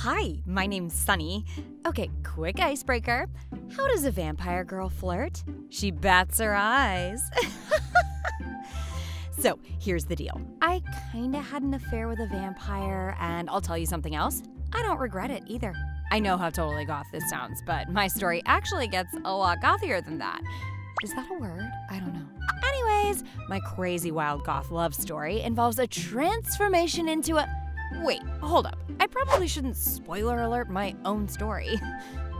Hi, my name's Sunny. Okay, quick icebreaker. How does a vampire girl flirt? She bats her eyes. So, here's the deal. I kinda had an affair with a vampire, and I'll tell you something else. I don't regret it either. I know how totally goth this sounds, but my story actually gets a lot gothier than that. Is that a word? I don't know. Anyways, my crazy wild goth love story involves a transformation into a… Wait, hold up. I probably shouldn't spoiler alert my own story.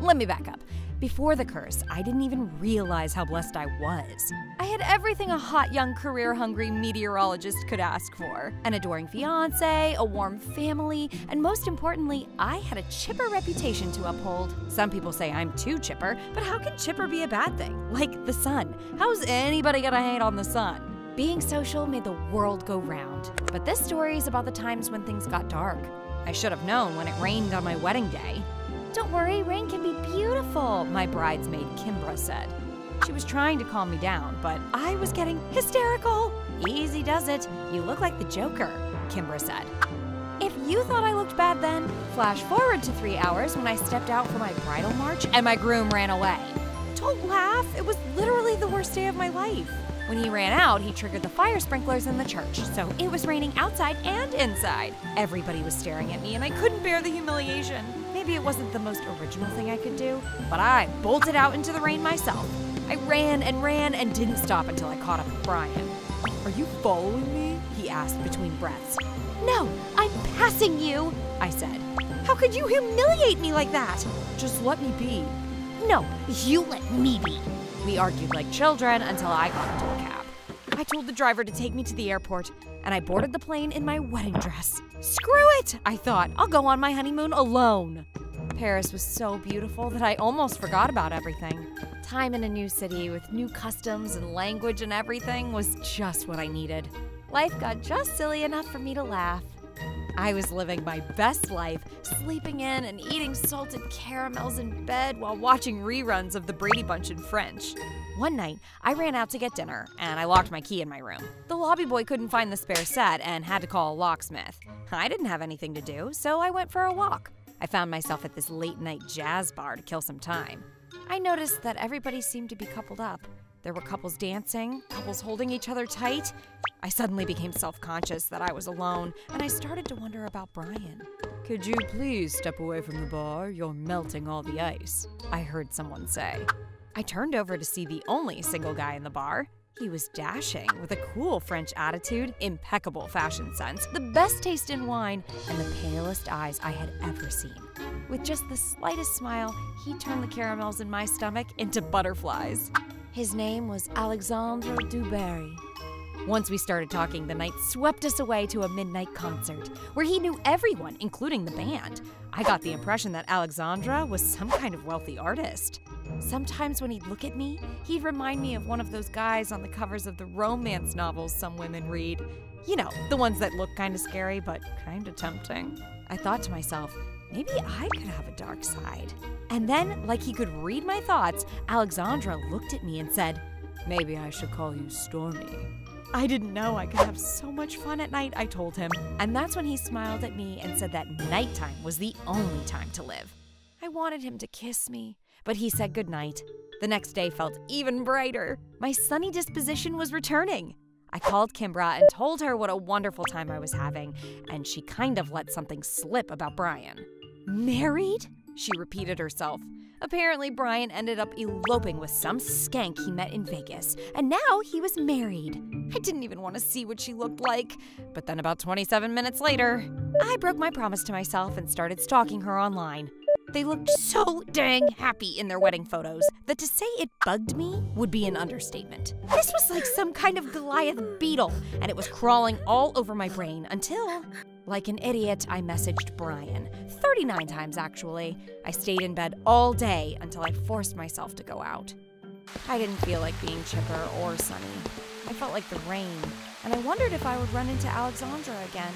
Let me back up. Before the curse, I didn't even realize how blessed I was. I had everything a hot, young, career-hungry meteorologist could ask for. An adoring fiance, a warm family, and most importantly, I had a chipper reputation to uphold. Some people say I'm too chipper, but how can chipper be a bad thing? Like the sun. How's anybody gonna hate on the sun? Being social made the world go round. But this story is about the times when things got dark. I should have known when it rained on my wedding day. Don't worry, rain can be beautiful, my bridesmaid Kimbra said. She was trying to calm me down, but I was getting hysterical. Easy does it. You look like the Joker, Kimbra said. If you thought I looked bad then, flash forward to 3 hours when I stepped out for my bridal march and my groom ran away. Don't laugh, it was literally the worst day of my life. When he ran out, he triggered the fire sprinklers in the church, so it was raining outside and inside. Everybody was staring at me and I couldn't bear the humiliation. Maybe it wasn't the most original thing I could do, but I bolted out into the rain myself. I ran and didn't stop until I caught up with Brian. "Are you following me?" he asked between breaths. "No, I'm passing you," I said. "How could you humiliate me like that?" "Just let me be." "No, you let me be." We argued like children until I got into a cab. I told the driver to take me to the airport, and I boarded the plane in my wedding dress. Screw it, I thought. I'll go on my honeymoon alone. Paris was so beautiful that I almost forgot about everything. Time in a new city with new customs and language and everything was just what I needed. Life got just silly enough for me to laugh. I was living my best life, sleeping in and eating salted caramels in bed while watching reruns of The Brady Bunch in French. One night, I ran out to get dinner, and I locked my key in my room. The lobby boy couldn't find the spare set and had to call a locksmith. I didn't have anything to do, so I went for a walk. I found myself at this late-night jazz bar to kill some time. I noticed that everybody seemed to be coupled up. There were couples dancing, couples holding each other tight. I suddenly became self-conscious that I was alone, and I started to wonder about Brian. "Could you please step away from the bar? You're melting all the ice," I heard someone say. I turned over to see the only single guy in the bar. He was dashing, with a cool French attitude, impeccable fashion sense, the best taste in wine, and the palest eyes I had ever seen. With just the slightest smile, he turned the caramels in my stomach into butterflies. His name was Alexandre Dubarry. Once we started talking, the night swept us away to a midnight concert, where he knew everyone, including the band. I got the impression that Alexandra was some kind of wealthy artist. Sometimes when he'd look at me, he'd remind me of one of those guys on the covers of the romance novels some women read. You know, the ones that look kinda scary, but kinda tempting. I thought to myself, maybe I could have a dark side. And then, like he could read my thoughts, Alexandra looked at me and said, "Maybe I should call you Stormy." I didn't know I could have so much fun at night, I told him. And that's when he smiled at me and said that nighttime was the only time to live. I wanted him to kiss me, but he said goodnight. The next day felt even brighter. My sunny disposition was returning. I called Kimbra and told her what a wonderful time I was having, and she kind of let something slip about Brian. "Married?" she repeated herself. Apparently, Brian ended up eloping with some skank he met in Vegas, and now he was married. I didn't even want to see what she looked like. But then about 27 minutes later, I broke my promise to myself and started stalking her online. They looked so dang happy in their wedding photos that to say it bugged me would be an understatement. This was like some kind of Goliath beetle, and it was crawling all over my brain until, like an idiot, I messaged Brian. 39 times, actually. I stayed in bed all day until I forced myself to go out. I didn't feel like being chipper or sunny. I felt like the rain, and I wondered if I would run into Alexandra again.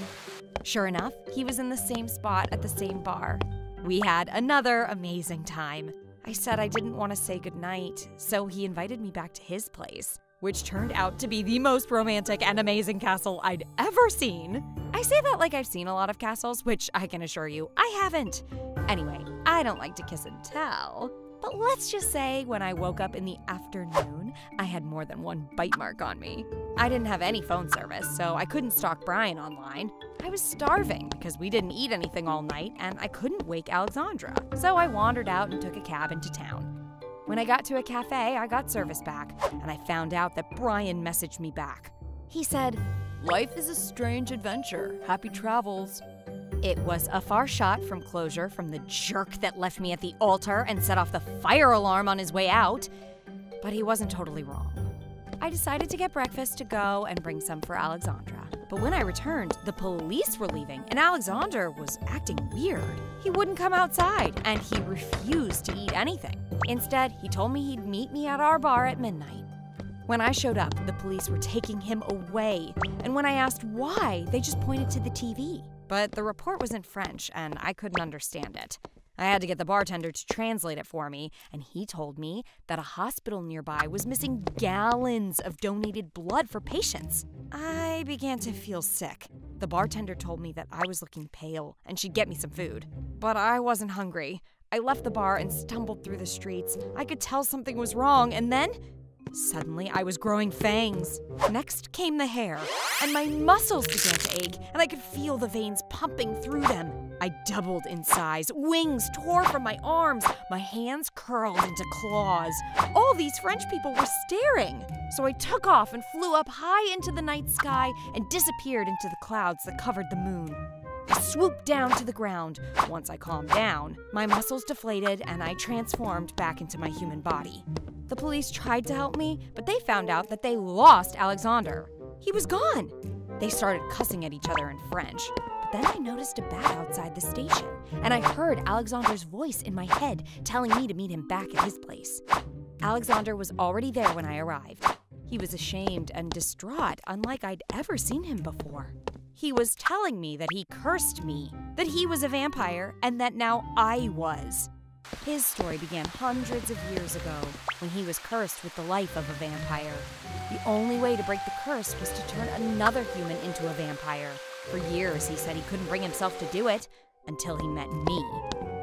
Sure enough, he was in the same spot at the same bar. We had another amazing time. I said I didn't want to say goodnight, so he invited me back to his place, which turned out to be the most romantic and amazing castle I'd ever seen. I say that like I've seen a lot of castles, which I can assure you I haven't. Anyway, I don't like to kiss and tell. But let's just say when I woke up in the afternoon, I had more than one bite mark on me. I didn't have any phone service, so I couldn't stalk Brian online. I was starving because we didn't eat anything all night, and I couldn't wake Alexandra. So I wandered out and took a cab into town. When I got to a cafe, I got service back, and I found out that Brian messaged me back. He said, "Life is a strange adventure. Happy travels." It was a far shot from closure from the jerk that left me at the altar and set off the fire alarm on his way out. But he wasn't totally wrong. I decided to get breakfast to go and bring some for Alexandra. But when I returned, the police were leaving and Alexander was acting weird. He wouldn't come outside and he refused to eat anything. Instead, he told me he'd meet me at our bar at midnight. When I showed up, the police were taking him away. And when I asked why, they just pointed to the TV. But the report was in French, and I couldn't understand it. I had to get the bartender to translate it for me, and he told me that a hospital nearby was missing gallons of donated blood for patients. I began to feel sick. The bartender told me that I was looking pale, and she'd get me some food. But I wasn't hungry. I left the bar and stumbled through the streets. I could tell something was wrong, and then suddenly, I was growing fangs. Next came the hair, and my muscles began to ache, and I could feel the veins pumping through them. I doubled in size. Wings tore from my arms. My hands curled into claws. All these French people were staring. So I took off and flew up high into the night sky and disappeared into the clouds that covered the moon. I swooped down to the ground. Once I calmed down, my muscles deflated, and I transformed back into my human body. The police tried to help me, but they found out that they lost Alexander. He was gone. They started cussing at each other in French. But then I noticed a bat outside the station, and I heard Alexander's voice in my head telling me to meet him back at his place. Alexander was already there when I arrived. He was ashamed and distraught, unlike I'd ever seen him before. He was telling me that he cursed me, that he was a vampire, and that now I was. His story began hundreds of years ago, when he was cursed with the life of a vampire. The only way to break the curse was to turn another human into a vampire. For years, he said he couldn't bring himself to do it, until he met me.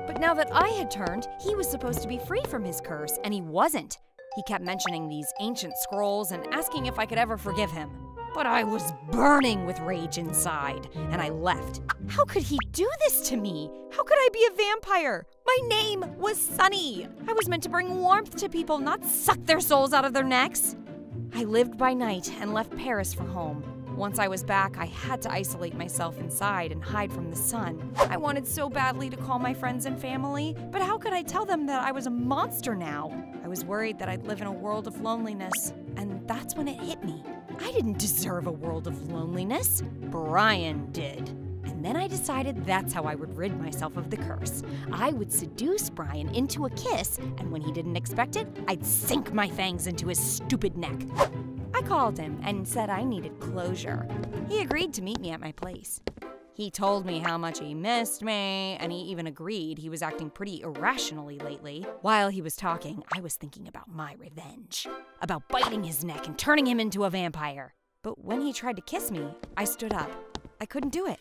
But now that I had turned, he was supposed to be free from his curse, and he wasn't. He kept mentioning these ancient scrolls and asking if I could ever forgive him. But I was burning with rage inside, and I left. How could he do this to me? How could I be a vampire? My name was Sunny. I was meant to bring warmth to people, not suck their souls out of their necks. I lived by night and left Paris for home. Once I was back, I had to isolate myself inside and hide from the sun. I wanted so badly to call my friends and family, but how could I tell them that I was a monster now? I was worried that I'd live in a world of loneliness, and that's when it hit me. I didn't deserve a world of loneliness. Brian did. And then I decided that's how I would rid myself of the curse. I would seduce Brian into a kiss, and when he didn't expect it, I'd sink my fangs into his stupid neck. I called him and said I needed closure. He agreed to meet me at my place. He told me how much he missed me, and he even agreed he was acting pretty irrationally lately. While he was talking, I was thinking about my revenge, about biting his neck and turning him into a vampire. But when he tried to kiss me, I stood up. I couldn't do it.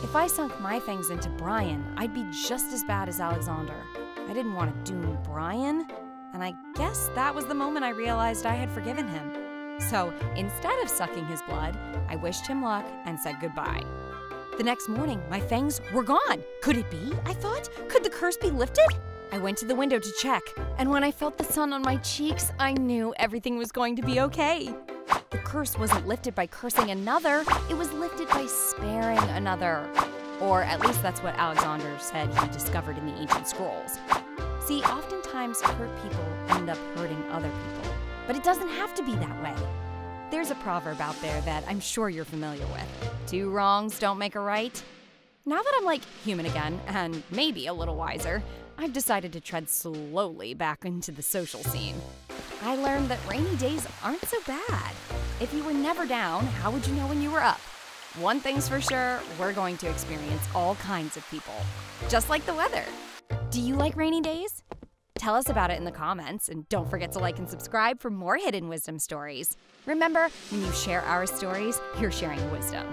If I sunk my fangs into Brian, I'd be just as bad as Alexander. I didn't want to doom Brian, and I guess that was the moment I realized I had forgiven him. So instead of sucking his blood, I wished him luck and said goodbye. The next morning, my fangs were gone. Could it be? I thought. Could the curse be lifted? I went to the window to check, and when I felt the sun on my cheeks, I knew everything was going to be okay. The curse wasn't lifted by cursing another, it was lifted by sparing another. Or at least that's what Alexander said he discovered in the ancient scrolls. See, oftentimes hurt people end up hurting other people, but it doesn't have to be that way. There's a proverb out there that I'm sure you're familiar with. 2 wrongs don't make a right. Now that I'm like human again, and maybe a little wiser, I've decided to tread slowly back into the social scene. I learned that rainy days aren't so bad. If you were never down, how would you know when you were up? One thing's for sure, we're going to experience all kinds of people, just like the weather. Do you like rainy days? Tell us about it in the comments, and don't forget to like and subscribe for more hidden wisdom stories. Remember, when you share our stories, you're sharing wisdom.